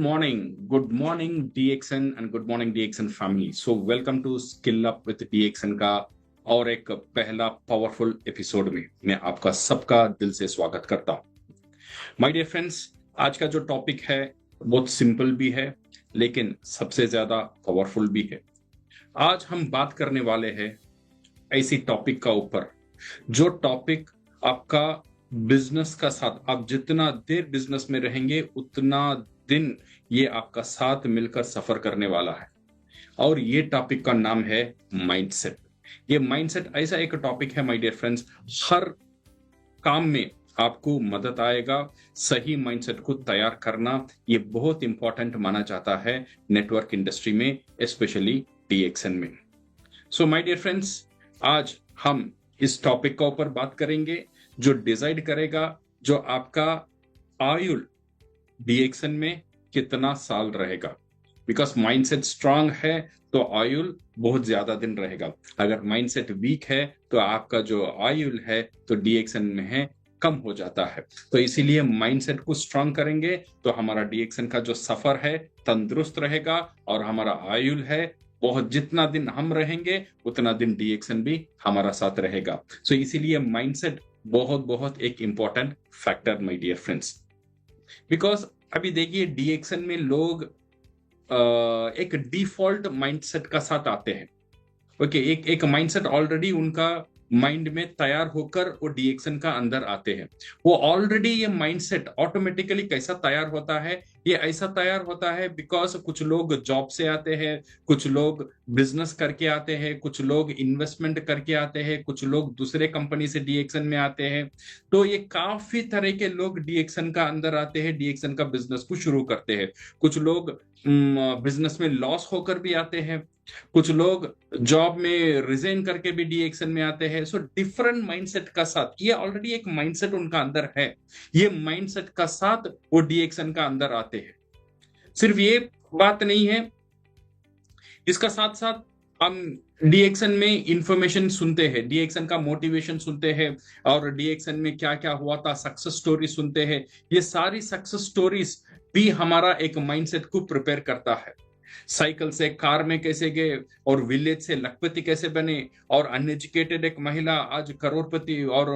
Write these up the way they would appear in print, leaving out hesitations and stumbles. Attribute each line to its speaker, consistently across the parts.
Speaker 1: Good morning, DXN and good morning, DXN family. So welcome to Skill Up with DXN का और एक पहला powerful episode में मैं आपका सबका दिल से स्वागत करता हूं। माय डियर फ्रेंड्स, आज का जो टॉपिक है बहुत सिंपल भी है लेकिन सबसे ज्यादा पावरफुल भी है। आज हम बात करने वाले हैं ऐसी टॉपिक का ऊपर जो टॉपिक आपका बिजनेस का साथ, आप जितना देर बिजनेस में रहेंगे उतना दिन ये आपका साथ मिलकर सफर करने वाला है। और ये टॉपिक का नाम है माइंडसेट। ये माइंडसेट ऐसा एक टॉपिक है माय डियर फ्रेंड्स, हर काम में आपको मदद आएगा। सही माइंडसेट को तैयार करना ये बहुत इंपॉर्टेंट माना जाता है नेटवर्क इंडस्ट्री में, स्पेशली DXN में। सो माय डियर फ्रेंड्स, आज हम इस टॉपिक का ऊपर बात करेंगे जो डिसाइड करेगा जो आपका आयु DXN में कितना साल रहेगा। बिकॉज माइंडसेट स्ट्रांग है तो आयु बहुत ज्यादा दिन रहेगा, अगर माइंडसेट वीक है तो आपका जो आयु है तो DXN में है कम हो जाता है। तो इसीलिए माइंडसेट को स्ट्रांग करेंगे तो हमारा DXN का जो सफर है तंदुरुस्त रहेगा और हमारा आयु है बहुत, जितना दिन हम रहेंगे उतना दिन DXN भी हमारा साथ रहेगा। सो इसीलिए माइंडसेट बहुत बहुत एक important factor my dear friends. Because अभी देखिए DXN में लोग एक डिफॉल्ट माइंडसेट का साथ आते हैं। ओके, एक माइंडसेट ऑलरेडी उनका माइंड में तैयार होकर वो DXN का अंदर आते हैं। वो ऑलरेडी ये माइंडसेट ऑटोमेटिकली कैसा तैयार होता है, ये ऐसा तैयार होता है बिकॉज कुछ लोग जॉब से आते हैं, कुछ लोग बिजनेस करके आते हैं, कुछ लोग इन्वेस्टमेंट करके आते हैं, कुछ लोग दूसरे कंपनी से DXN में आते हैं। तो ये काफी तरह के लोग DXN का अंदर आते हैं, DXN का बिजनेस को शुरू करते हैं। कुछ लोग बिजनेस में लॉस होकर भी आते हैं, कुछ लोग जॉब में रिजाइन करके भी DXN में आते हैं। सो डिफरेंट माइंडसेट का साथ, ये ऑलरेडी एक माइंडसेट उनका अंदर है, ये माइंडसेट का साथ वो DXN का अंदर आते हैं। सिर्फ ये बात नहीं है, इसका साथ साथ हम DXN में इंफॉर्मेशन सुनते हैं, DXN का मोटिवेशन सुनते हैं और DXN में क्या क्या हुआ था सक्सेस स्टोरी सुनते हैं। ये सारी सक्सेस स्टोरीज भी हमारा एक माइंडसेट को प्रिपेयर करता है। साइकिल से कार में कैसे गए और विलेज से लखपति कैसे बने और अनएजुकेटेड एक महिला आज करोड़पति और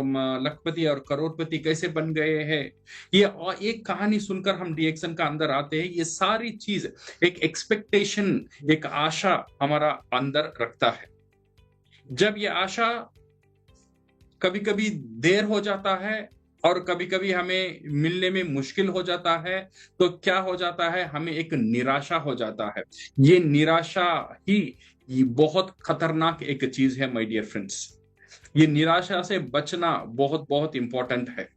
Speaker 1: लखपति और करोड़पति कैसे बन गए हैं। ये और एक कहानी सुनकर हम DXN का अंदर आते हैं। ये सारी चीज एक एक्सपेक्टेशन, एक आशा हमारा अंदर रखता है। जब ये आशा कभी कभी देर हो जाता है और कभी कभी हमें मिलने में मुश्किल हो जाता है तो क्या हो जाता है, हमें एक निराशा हो जाता है। ये निराशा ही ये बहुत खतरनाक एक चीज है माय डियर फ्रेंड्स। ये निराशा से बचना बहुत बहुत इंपॉर्टेंट है।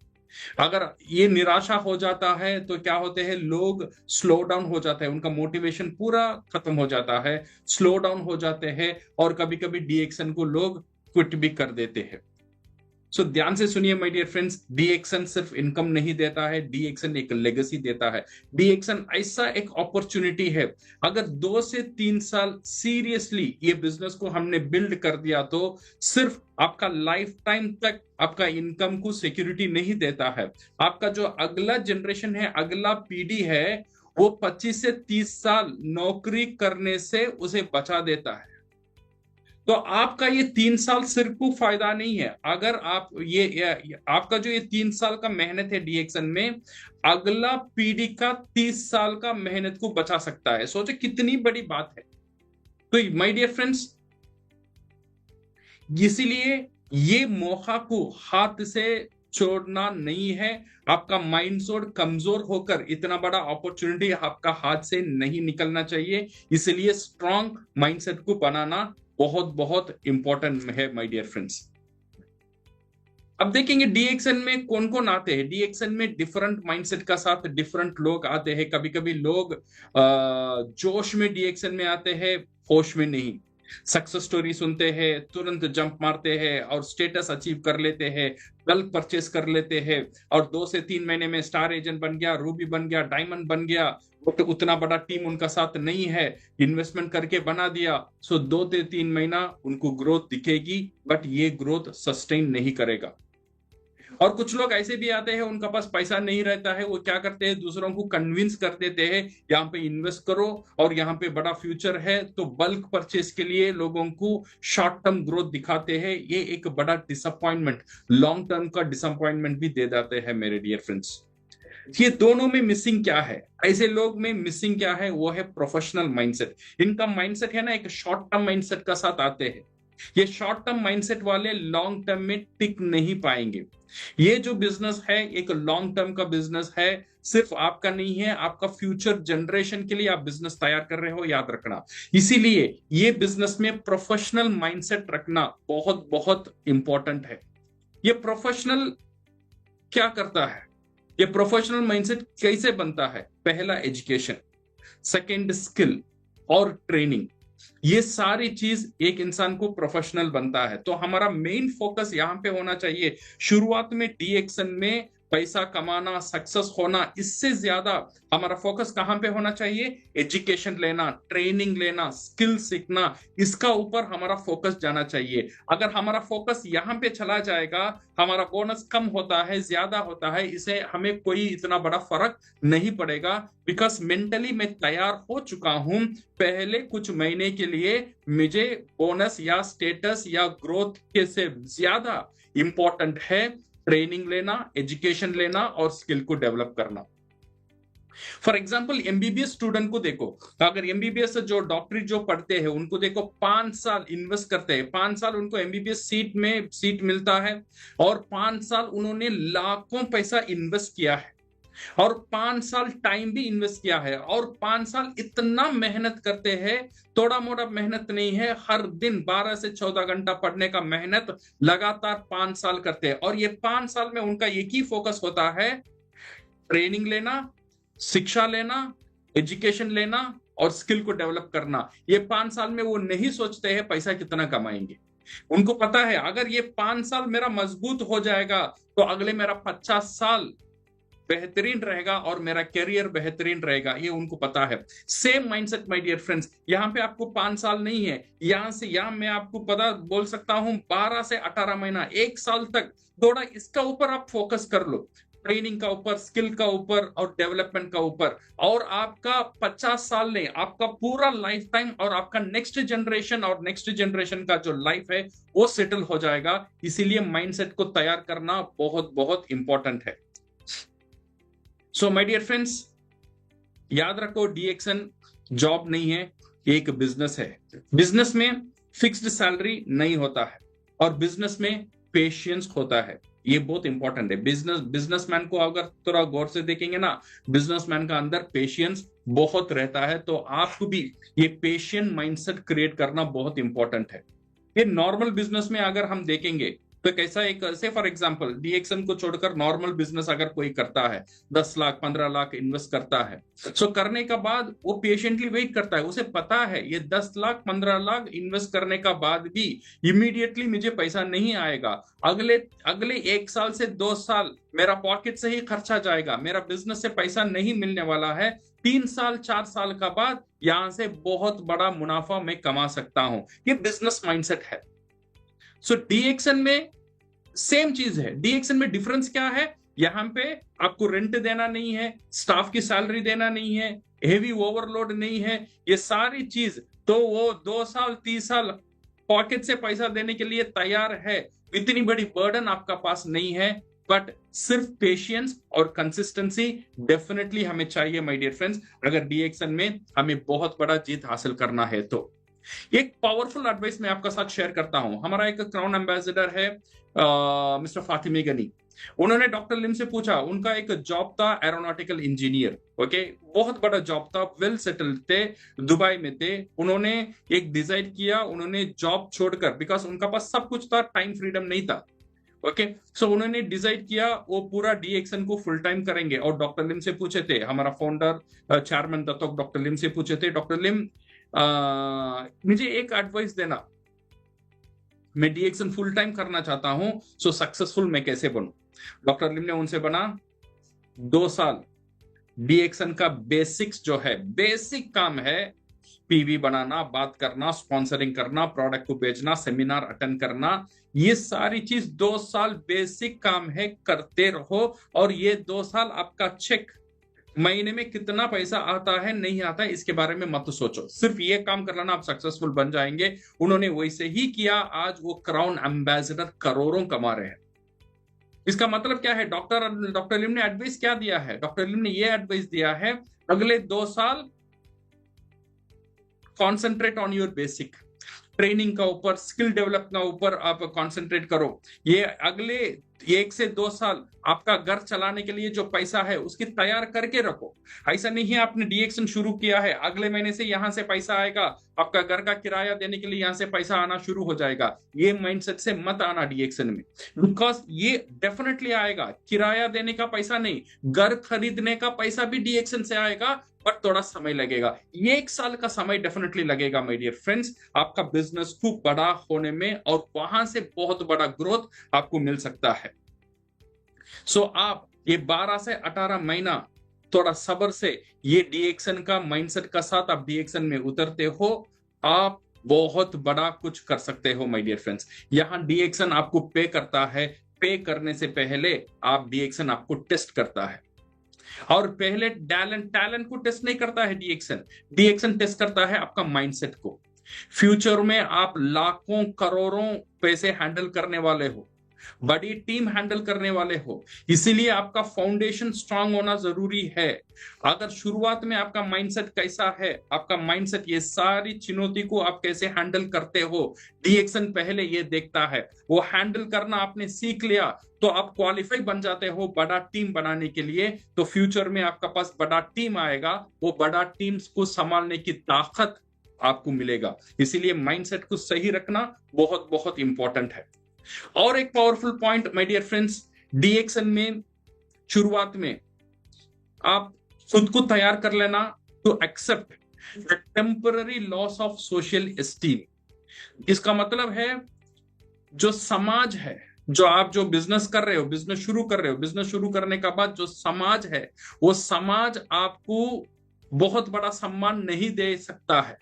Speaker 1: अगर ये निराशा हो जाता है तो क्या होते हैं, लोग स्लो डाउन हो जाते हैं, उनका मोटिवेशन पूरा खत्म हो जाता है, स्लो डाउन हो जाते हैं और कभी कभी DXN को लोग क्विट भी कर देते हैं। सो ध्यान से सुनिए माय डियर फ्रेंड्स, DXN सिर्फ इनकम नहीं देता है, DXN एक लेगेसी देता है। DXN ऐसा एक अपॉर्चुनिटी है, अगर 2 से 3 साल सीरियसली ये बिजनेस को हमने बिल्ड कर दिया तो सिर्फ आपका लाइफ टाइम तक आपका इनकम को सिक्योरिटी नहीं देता है, आपका जो अगला जनरेशन है, अगला पीढ़ी है, वो 25 से 30 साल नौकरी करने से उसे बचा देता है। तो आपका ये 3 साल सिर्फ को फायदा नहीं है, अगर आप ये आपका जो ये 3 साल का मेहनत है DXN में, अगला पीढ़ी का 30 साल का मेहनत को बचा सकता है। सोचो कितनी बड़ी बात है। तो माय डियर फ्रेंड्स, इसीलिए ये मौका को हाथ से छोड़ना नहीं है। आपका माइंडसेट कमजोर होकर इतना बड़ा अपॉर्चुनिटी आपका हाथ से नहीं निकलना चाहिए। इसलिए स्ट्रॉन्ग माइंडसेट को बनाना बहुत बहुत इंपॉर्टेंट है माय डियर फ्रेंड्स। अब देखेंगे DXN में कौन कौन आते हैं। DXN में डिफरेंट माइंडसेट का साथ डिफरेंट लोग आते हैं। कभी कभी लोग जोश में DXN में आते हैं, होश में नहीं। सक्सेस स्टोरी सुनते हैं, तुरंत जंप मारते हैं और स्टेटस अचीव कर लेते हैं, बल्क परचेस कर लेते हैं और 2 से 3 महीने में स्टार एजेंट बन गया, रूबी बन गया, डायमंड बन गया। तो उतना बड़ा टीम उनका साथ नहीं है, इन्वेस्टमेंट करके बना दिया। सो 2 से 3 महीना उनको ग्रोथ दिखेगी बट ये ग्रोथ सस्टेन नहीं करेगा। और कुछ लोग ऐसे भी आते हैं, उनका पास पैसा नहीं रहता है, वो क्या करते हैं, दूसरों को कन्विंस कर देते हैं यहाँ पे इन्वेस्ट करो और यहाँ पे बड़ा फ्यूचर है, तो बल्क परचेस के लिए लोगों को शॉर्ट टर्म ग्रोथ दिखाते हैं। ये एक बड़ा डिसअपॉइंटमेंट, लॉन्ग टर्म का डिसअपॉइंटमेंट भी दे जाते हैं मेरे डियर फ्रेंड्स। ये दोनों में मिसिंग क्या है, ऐसे लोग में मिसिंग क्या है, वो है प्रोफेशनल माइंडसेट। इनका माइंडसेट है ना, एक शॉर्ट टर्म माइंडसेट का साथ आते हैं। ये शॉर्ट टर्म माइंडसेट वाले लॉन्ग टर्म में टिक नहीं पाएंगे। ये जो बिजनेस है एक लॉन्ग टर्म का बिजनेस है, सिर्फ आपका नहीं है, आपका फ्यूचर जनरेशन के लिए आप बिजनेस तैयार कर रहे हो, याद रखना। इसीलिए ये बिजनेस में प्रोफेशनल माइंडसेट रखना बहुत बहुत इंपॉर्टेंट है। ये प्रोफेशनल क्या करता है, ये प्रोफेशनल माइंडसेट कैसे बनता है? पहला एजुकेशन, सेकंड स्किल और ट्रेनिंग, ये सारी चीज एक इंसान को प्रोफेशनल बनता है। तो हमारा मेन फोकस यहां पे होना चाहिए शुरुआत में डीएक्सन में, पैसा कमाना, सक्सेस होना, इससे ज्यादा हमारा फोकस कहां पे होना चाहिए? एजुकेशन लेना, ट्रेनिंग लेना, स्किल सीखना, इसका ऊपर हमारा फोकस जाना चाहिए। अगर हमारा फोकस यहां पे चला जाएगा, हमारा बोनस कम होता है ज्यादा होता है, इसे हमें कोई इतना बड़ा फर्क नहीं पड़ेगा, बिकॉज मेंटली मैं तैयार हो चुका हूं। पहले कुछ महीने के लिए मुझे बोनस या स्टेटस या ग्रोथ के से ज्यादा इंपॉर्टेंट है ट्रेनिंग लेना, एजुकेशन लेना और स्किल को डेवलप करना। फॉर एग्जाम्पल एमबीबीएस स्टूडेंट को देखो, अगर एमबीबीएस जो डॉक्टरी जो पढ़ते हैं उनको देखो, 5 साल इन्वेस्ट करते हैं, 5 साल उनको एमबीबीएस सीट मिलता है और 5 साल उन्होंने लाखों पैसा इन्वेस्ट किया है और 5 साल टाइम भी इन्वेस्ट किया है और 5 साल इतना मेहनत करते हैं, थोड़ा मोड़ा मेहनत नहीं है, हर दिन 12 से 14 घंटा पढ़ने का मेहनत लगातार 5 साल करते हैं। और ये 5 साल में उनका एक ही फोकस होता है, ट्रेनिंग लेना, शिक्षा लेना, एजुकेशन लेना और स्किल को डेवलप करना। ये 5 साल में वो नहीं सोचते हैं पैसा कितना कमाएंगे। उनको पता है अगर ये 5 साल मेरा मजबूत हो जाएगा तो अगले मेरा 50 साल बेहतरीन रहेगा और मेरा करियर बेहतरीन रहेगा, ये उनको पता है। Same mindset my dear friends, यहाँ पे आपको 5 साल नहीं है, यहां से यहां मैं आपको पता बोल सकता हूं 12 से 18 महीना, 1 साल तक थोड़ा इसका ऊपर आप फोकस कर लो, ट्रेनिंग का ऊपर, स्किल का ऊपर और डेवलपमेंट का ऊपर, और आपका 50 साल नहीं, आपका पूरा लाइफ टाइम और आपका नेक्स्ट जनरेशन और नेक्स्ट जनरेशन का जो लाइफ है वो सेटल हो जाएगा। इसीलिए माइंडसेट को तैयार करना बहुत बहुत इंपॉर्टेंट है। सो माय डियर फ्रेंड्स, याद रखो डीएक्सन जॉब नहीं है, एक बिजनेस है। बिजनेस में फिक्स्ड सैलरी नहीं होता है और बिजनेस में पेशेंस होता है, ये बहुत इंपॉर्टेंट है। बिजनेसमैन को अगर थोड़ा गौर से देखेंगे ना, बिजनेसमैन का अंदर पेशेंस बहुत रहता है, तो आपको भी ये पेशेंट माइंडसेट क्रिएट करना बहुत इंपॉर्टेंट है। ये नॉर्मल बिजनेस में अगर हम देखेंगे तो कैसा, एक से फॉर एग्जांपल डीएक्सन को छोड़कर नॉर्मल बिजनेस अगर कोई करता है, 10 लाख 15 लाख इन्वेस्ट करता है, सो करने का बाद वो पेशेंटली वेट करता है, उसे पता है ये 10 लाख 15 लाख इन्वेस्ट करने का बाद भी इमीडिएटली मुझे पैसा नहीं आएगा, अगले अगले 1 साल से 2 साल मेरा पॉकेट से ही खर्चा जाएगा, मेरा बिजनेस से पैसा नहीं मिलने वाला है, 3 साल 4 साल का बाद यहां से बहुत बड़ा मुनाफा मैं कमा सकता हूं। ये बिजनेस माइंडसेट है। सो डीएक्सन में सेम चीज है। डीएक्सन में डिफरेंस क्या है, यहां पे आपको रेंट देना नहीं है, स्टाफ की सैलरी देना नहीं है, हेवी ओवरलोड नहीं है, ये सारी चीज तो वो 2 साल 3 साल पॉकेट से पैसा देने के लिए तैयार है, इतनी बड़ी बर्डन आपका पास नहीं है, बट सिर्फ पेशेंस और कंसिस्टेंसी डेफिनेटली हमें चाहिए माय डियर फ्रेंड्स, अगर डीएक्सन में हमें बहुत बड़ा जीत हासिल करना है तो। एक पावरफुल एडवाइस मैं आपका साथ शेयर करता हूं। हमारा एक क्राउन एम्बेसडर है मिस्टर फातिमी गनी, उन्होंने डॉक्टर लिम से पूछा, उनका एक जॉब था एरोनॉटिकल इंजीनियर, ओके, बहुत बड़ा जॉब था, वेल सेटल्ड थे, दुबई में थे। उन्होंने एक डिसाइड किया, उन्होंने जॉब छोड़कर, बिकॉज उनका पास सब कुछ था, टाइम फ्रीडम नहीं था, ओके, सो उन्होंने डिसाइड किया वो पूरा डीएक्सन को फुल टाइम करेंगे। और डॉक्टर लिम से पूछे थे, हमारा फाउंडर चेयरमैन दत्तोक डॉक्टर लिम से पूछे थे, डॉक्टर लिम मुझे एक एडवाइस देना, मैं डीएक्सन फुल टाइम करना चाहता हूं, सो सक्सेसफुल मैं कैसे बनूं। डॉक्टर लिम ने उनसे बना 2 साल डीएक्सन का बेसिक्स जो है, बेसिक काम है, पीवी बनाना, बात करना, स्पॉन्सरिंग करना, प्रोडक्ट को बेचना, सेमिनार अटेंड करना, ये सारी चीज 2 साल बेसिक काम है, करते रहो। और ये 2 साल आपका चेक महीने में कितना पैसा आता है नहीं आता है इसके बारे में मत सोचो, सिर्फ ये काम कर लेना, आप सक्सेसफुल बन जाएंगे। उन्होंने वैसे ही किया, आज वो क्राउन एम्बेसडर करोड़ों कमा रहे हैं। इसका मतलब क्या है? डॉक्टर लिम ने एडवाइस क्या दिया है? डॉक्टर लिम ने ये एडवाइस दिया है, अगले 2 साल concentrate on your basic training का ऊपर, स्किल डेवलप का ऊपर आप कंसंट्रेट करो। ये अगले 1 से 2 साल आपका घर चलाने के लिए जो पैसा है उसकी तैयार करके रखो। ऐसा नहीं है आपने डीएक्सन शुरू किया है, अगले महीने से यहां से पैसा आएगा, आपका घर का किराया देने के लिए यहां से पैसा आना शुरू हो जाएगा। ये माइंडसेट से मत आना डीएक्सन में, बिकॉज ये डेफिनेटली आएगा। किराया देने का पैसा नहीं, घर खरीदने का पैसा भी डीएक्सन से आएगा, पर थोड़ा समय लगेगा। ये 1 साल का समय डेफिनेटली लगेगा माय डियर फ्रेंड्स, आपका बिजनेस को बड़ा होने में, और वहां से बहुत बड़ा ग्रोथ आपको मिल सकता है। सो आप ये 12 से 18 महीना थोड़ा सब्र से ये डीएक्सन का माइंडसेट का साथ आप डीएक्सन में उतरते हो, आप बहुत बड़ा कुछ कर सकते हो माय डियर फ्रेंड्स। यहां डीएक्सन आपको पे करता है, पे करने से पहले आप डीएक्सन आपको टेस्ट करता है। और पहले टैलेंट को टेस्ट नहीं करता है डीएक्सन टेस्ट करता है आपका माइंडसेट को। फ्यूचर में आप लाखों करोड़ों पैसे हैंडल करने वाले हो, बड़ी टीम हैंडल करने वाले हो, इसीलिए आपका फाउंडेशन स्ट्रांग होना जरूरी है। अगर शुरुआत में आपका माइंडसेट कैसा है, आपका माइंडसेट ये सारी चुनौती को आप कैसे हैंडल करते हो, डीएक्सन पहले ये देखता है। वो हैंडल करना आपने सीख लिया तो आप क्वालिफाई बन जाते हो बड़ा टीम बनाने के लिए। तो फ्यूचर में आपका पास बड़ा टीम आएगा, वो बड़ा टीम्स को संभालने की ताकत आपको मिलेगा। इसीलिए माइंडसेट को सही रखना बहुत बहुत इंपॉर्टेंट है। और एक powerful point my dear friends, DXN में शुरुआत में आप खुद को तैयार कर लेना to accept the temporary loss of social esteem. इसका मतलब है जो समाज है, जो आप जो बिजनेस कर रहे हो, बिजनेस शुरू कर रहे हो, बिजनेस शुरू करने का बाद जो समाज है, वो समाज आपको बहुत बड़ा सम्मान नहीं दे सकता है।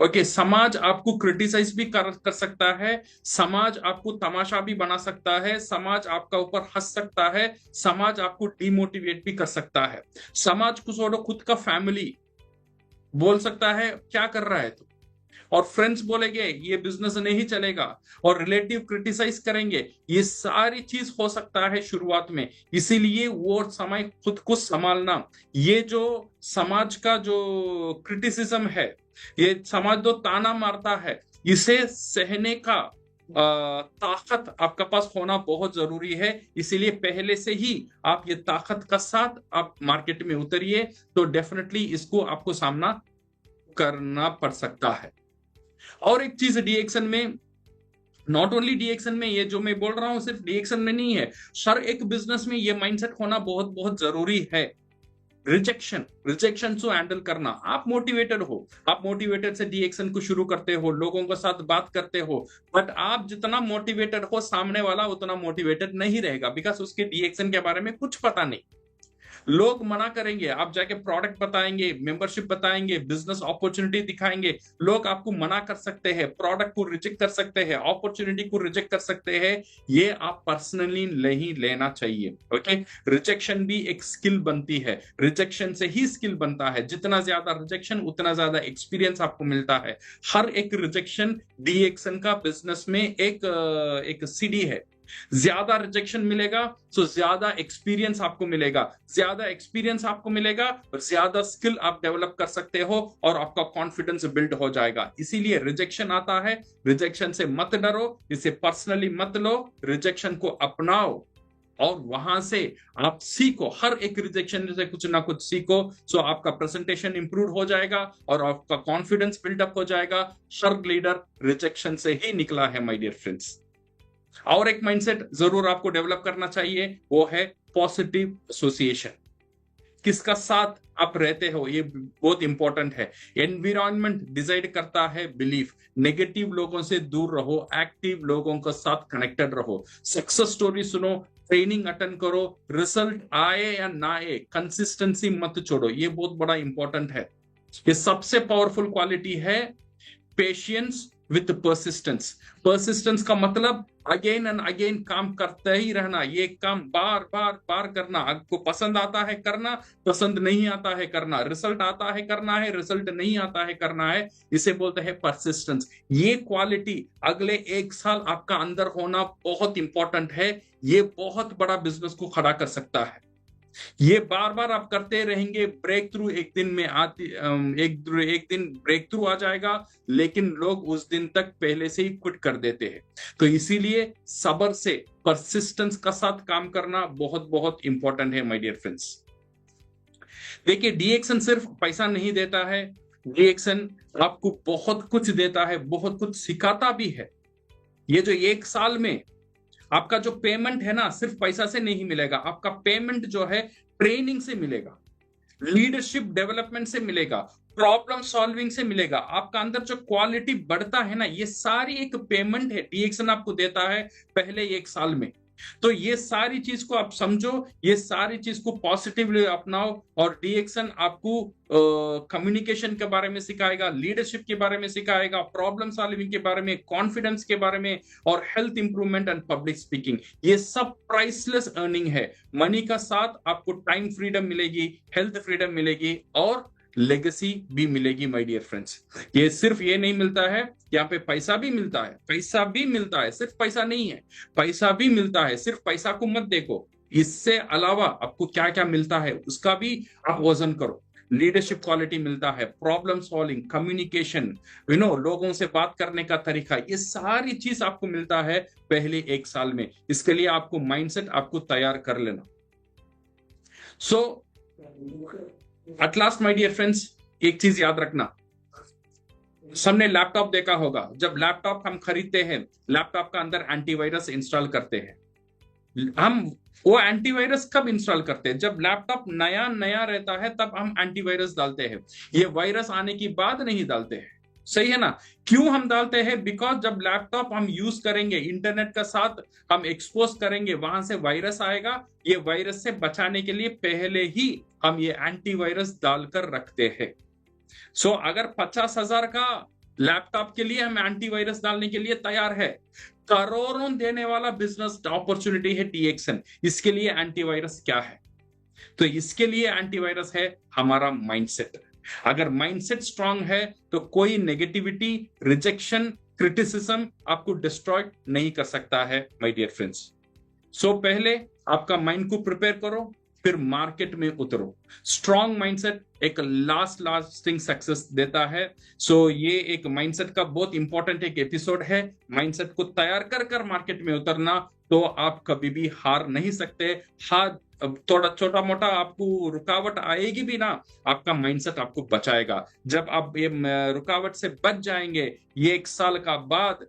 Speaker 1: ओके, समाज आपको क्रिटिसाइज भी कर सकता है, समाज आपको तमाशा भी बना सकता है, समाज आपका ऊपर हंस सकता है, समाज आपको डिमोटिवेट भी कर सकता है। समाज को छोड़ो, खुद का फैमिली बोल सकता है क्या कर रहा है तू, और फ्रेंड्स बोलेंगे ये बिजनेस नहीं चलेगा, और रिलेटिव क्रिटिसाइज करेंगे। ये सारी चीज हो सकता है शुरुआत में, इसीलिए वो समय खुद को संभालना। ये जो समाज का जो क्रिटिसिज्म है, ये समाज जो ताना मारता है, इसे सहने का ताकत आपका पास होना बहुत जरूरी है। इसीलिए पहले से ही आप ये ताकत का साथ आप मार्केट में उतरिए, तो डेफिनेटली इसको आपको सामना करना पड़ सकता है। और एक चीज डीएक्सन में, नॉट ओनली डीएक्सन में, ये जो मैं बोल रहा हूं सिर्फ डीएक्सन में नहीं है, हर एक बिजनेस में ये माइंडसेट होना बहुत बहुत जरूरी है। रिजेक्शन को हैंडल करना। आप मोटिवेटेड हो, आप मोटिवेटेड से डीएक्सन को शुरू करते हो, लोगों के साथ बात करते हो, बट आप जितना मोटिवेटेड हो, सामने वाला उतना मोटिवेटेड नहीं रहेगा, बिकॉज उसके डीएक्सन के बारे में कुछ पता नहीं। लोग मना करेंगे, आप जाके प्रोडक्ट बताएंगे, मेंबरशिप बताएंगे, बिजनेस अपॉर्चुनिटी दिखाएंगे, लोग आपको मना कर सकते हैं, प्रोडक्ट को रिजेक्ट कर सकते हैं, अपॉर्चुनिटी को रिजेक्ट कर सकते हैं। ये आप पर्सनली नहीं लेना चाहिए। ओके, रिजेक्शन भी एक स्किल बनती है, रिजेक्शन से ही स्किल बनता है। जितना ज्यादा रिजेक्शन उतना ज्यादा एक्सपीरियंस आपको मिलता है। हर एक रिजेक्शन डीएक्सन का बिजनेस में एक सीढ़ी है। ज्यादा रिजेक्शन मिलेगा तो ज्यादा एक्सपीरियंस आपको मिलेगा, ज्यादा एक्सपीरियंस आपको मिलेगा और ज्यादा स्किल आप डेवलप कर सकते हो, और आपका कॉन्फिडेंस बिल्ड हो जाएगा। इसीलिए रिजेक्शन आता है, रिजेक्शन से मत डरो, इसे पर्सनली मत लो, रिजेक्शन को अपनाओ और वहां से आप सीखो। हर एक रिजेक्शन से कुछ ना कुछ सीखो, सो आपका प्रेजेंटेशन इंप्रूव हो जाएगा और आपका कॉन्फिडेंस बिल्डअप हो जाएगा। हर लीडर रिजेक्शन से ही निकला है माय डियर फ्रेंड्स। और एक माइंडसेट जरूर आपको डेवलप करना चाहिए, वो है पॉजिटिव एसोसिएशन। किसका साथ आप रहते हो, ये बहुत इंपॉर्टेंट है। एनवायरनमेंट डिसाइड करता है बिलीफ। नेगेटिव लोगों से दूर रहो, एक्टिव लोगों के साथ कनेक्टेड रहो। सक्सेस स्टोरी सुनो, ट्रेनिंग अटेंड करो, रिजल्ट आए या ना आए, कंसिस्टेंसी मत छोड़ो, ये बहुत बड़ा इंपॉर्टेंट है। ये सबसे पावरफुल क्वालिटी है पेशियंस विथ परसिस्टेंस। परसिस्टेंस का मतलब अगेन एंड अगेन काम करते ही रहना, ये काम बार बार बार करना। आपको पसंद आता है करना, पसंद नहीं आता है करना, रिजल्ट आता है करना है, रिजल्ट नहीं आता है करना है, इसे बोलते हैं परसिस्टेंस। ये क्वालिटी अगले 1 साल आपका अंदर होना बहुत इंपॉर्टेंट है। ये बहुत बड़ा बिजनेस को खड़ा कर सकता है। ये बार बार आप करते रहेंगे, ब्रेक थ्रू एक दिन में आती, एक दिन ब्रेक थ्रू आ जाएगा, लेकिन लोग उस दिन तक पहले से ही क्विट कर देते हैं। तो इसीलिए सब्र से, परसिस्टेंस का साथ काम करना बहुत बहुत इंपॉर्टेंट है माय डियर फ्रेंड्स। देखिए, डीएक्सन सिर्फ पैसा नहीं देता है, डीएक्सन आपको बहुत कुछ देता है, बहुत कुछ सिखाता भी है। ये जो 1 साल में आपका जो पेमेंट है ना, सिर्फ पैसा से नहीं मिलेगा। आपका पेमेंट जो है ट्रेनिंग से मिलेगा, लीडरशिप डेवलपमेंट से मिलेगा, प्रॉब्लम सॉल्विंग से मिलेगा। आपका अंदर जो क्वालिटी बढ़ता है ना, ये सारी एक पेमेंट है डीएक्सन आपको देता है पहले 1 साल में। तो ये सारी चीज को आप समझो, ये सारी चीज को पॉजिटिवली अपनाओ, और डीएक्सन आपको कम्युनिकेशन के बारे में सिखाएगा, लीडरशिप के बारे में सिखाएगा, प्रॉब्लम सॉल्विंग के बारे में, कॉन्फिडेंस के बारे में, और health improvement and public speaking. ये सब प्राइसलेस अर्निंग है। मनी का साथ आपको टाइम फ्रीडम मिलेगी, हेल्थ फ्रीडम मिलेगी, और लेगेसी भी मिलेगी माय डियर फ्रेंड्स। ये सिर्फ ये नहीं मिलता है, यहाँ पे पैसा भी मिलता है, पैसा भी मिलता है, सिर्फ पैसा नहीं है, पैसा भी मिलता है। सिर्फ पैसा को मत देखो, इससे अलावा आपको क्या क्या मिलता है उसका भी आप वजन करो। लीडरशिप क्वालिटी मिलता है, प्रॉब्लम सॉल्विंग, कम्युनिकेशन, लोगों से बात करने का तरीका, ये सारी चीज आपको मिलता है पहले 1 साल में। इसके लिए आपको माइंडसेट आपको तैयार कर लेना। So at last my dear friends, एक चीज याद रखना, सबने लैपटॉप देखा होगा। जब लैपटॉप हम खरीदते हैं, लैपटॉप का अंदर एंटीवायरस इंस्टॉल करते हैं। हम वो एंटीवायरस कब इंस्टॉल करते हैं? जब लैपटॉप नया नया रहता है तब हम एंटीवायरस डालते हैं। ये वायरस आने की बाद नहीं डालते हैं, सही है ना? क्यों हम डालते हैं? बिकॉज जब लैपटॉप हम यूज करेंगे, इंटरनेट का साथ हम एक्सपोज करेंगे, वहां से वायरस आएगा। ये वायरस से बचाने के लिए पहले ही हम ये एंटीवायरस डालकर रखते हैं। सो अगर 50,000 का लैपटॉप के लिए हम एंटीवायरस डालने के लिए तैयार है, करोड़ों देने वाला बिजनेस अपॉर्चुनिटी है डीएक्सन, इसके लिए एंटीवायरस क्या है? तो इसके लिए एंटीवायरस है हमारा माइंडसेट। अगर माइंडसेट स्ट्रांग है तो कोई नेगेटिविटी, रिजेक्शन, क्रिटिसिज्म आपको डिस्ट्रॉय नहीं कर सकता है माय डियर फ्रेंड्स। सो पहले आपका माइंड को प्रिपेयर करो, फिर मार्केट में उतरो। स्ट्रॉन्ग माइंडसेट एक लास्टिंग सक्सेस देता है। सो ये एक माइंडसेट का बहुत इंपॉर्टेंट एक एपिसोड है। माइंडसेट को तैयार कर कर मार्केट में उतरना, तो आप कभी भी हार नहीं सकते। हार थोड़ा छोटा मोटा आपको रुकावट आएगी भी ना, आपका माइंडसेट आपको बचाएगा। जब आप ये रुकावट से बच जाएंगे, ये 1 साल का बाद,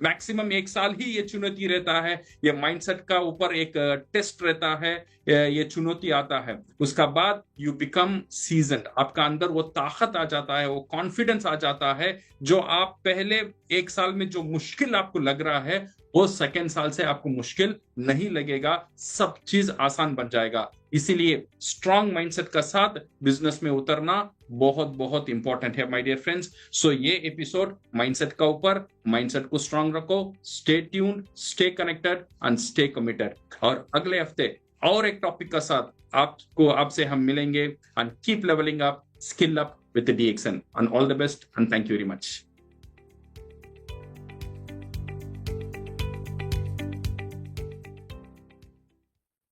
Speaker 1: मैक्सिमम 1 साल ही ये चुनौती रहता है, ये माइंडसेट का ऊपर एक टेस्ट रहता है, ये चुनौती आता है। उसका बाद यू बिकम सीजन्ड, आपका अंदर वो ताकत आ जाता है, वो कॉन्फिडेंस आ जाता है। जो आप पहले 1 साल में जो मुश्किल आपको लग रहा है, वो सेकेंड साल से आपको मुश्किल नहीं लगेगा, सब चीज आसान बन जाएगा। इसीलिए स्ट्रॉन्ग माइंडसेट का साथ बिजनेस में उतरना बहुत बहुत इंपॉर्टेंट है माय डियर फ्रेंड्स। सो ये एपिसोड माइंडसेट का ऊपर, माइंडसेट को स्ट्रॉन्ग रखो, stay tuned, stay connected and stay committed. और अगले हफ्ते और एक टॉपिक का साथ आपसे हम मिलेंगे। And keep levelling up, skill up with DXN. And all the best and thank you very much.